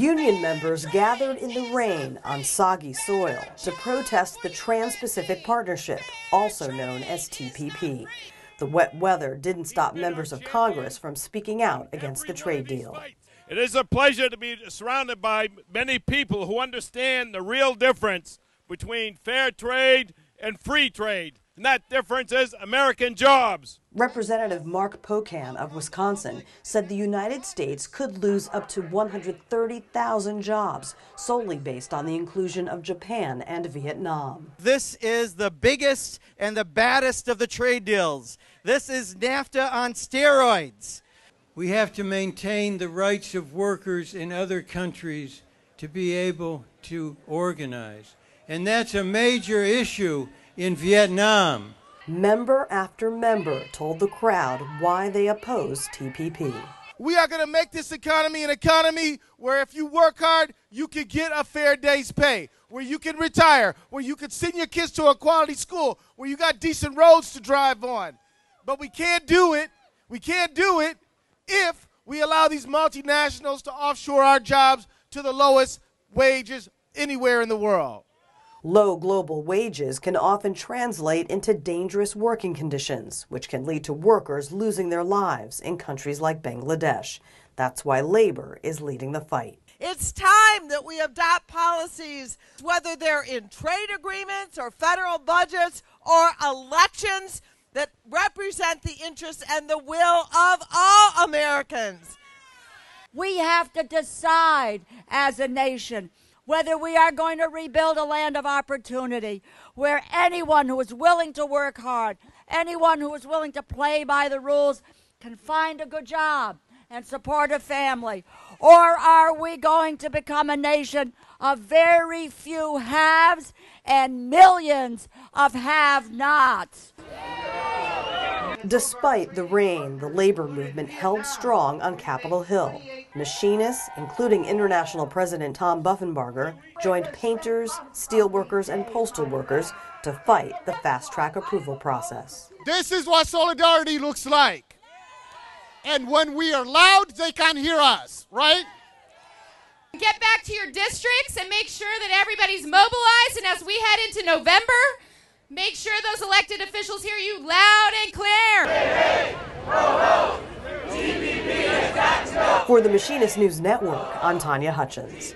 Union members gathered in the rain on soggy soil to protest the Trans-Pacific Partnership, also known as TPP. The wet weather didn't stop members of Congress from speaking out against the trade deal. It is a pleasure to be surrounded by many people who understand the real difference between fair trade and free trade. And that difference is American jobs. Representative Mark Pocan of Wisconsin said the United States could lose up to 130,000 jobs solely based on the inclusion of Japan and Vietnam. This is the biggest and the baddest of the trade deals. This is NAFTA on steroids. We have to maintain the rights of workers in other countries to be able to organize. And that's a major issue in Vietnam. Member after member told the crowd why they oppose TPP. We are going to make this economy an economy where if you work hard, you can get a fair day's pay, where you can retire, where you can send your kids to a quality school, where you got decent roads to drive on. But we can't do it. We can't do it if we allow these multinationals to offshore our jobs to the lowest wages anywhere in the world. Low global wages can often translate into dangerous working conditions, which can lead to workers losing their lives in countries like Bangladesh. That's why labor is leading the fight. It's time that we adopt policies, whether they're in trade agreements or federal budgets or elections, that represent the interests and the will of all Americans. We have to decide as a nation whether we are going to rebuild a land of opportunity where anyone who is willing to work hard, anyone who is willing to play by the rules can find a good job and support a family. Or are we going to become a nation of very few haves and millions of have-nots? Despite the rain, the labor movement held strong on Capitol Hill. Machinists, including International President Tom Buffenbarger, joined painters, steelworkers, and postal workers to fight the fast-track approval process. This is what solidarity looks like. And when we are loud, they can't hear us, right? Get back to your districts and make sure that everybody's mobilized, and as we head into November, make sure those elected officials hear you loud and clear. Hey, hey, whoa, whoa. TPP has got to go. For the Machinist News Network, I'm Tanya Hutchins.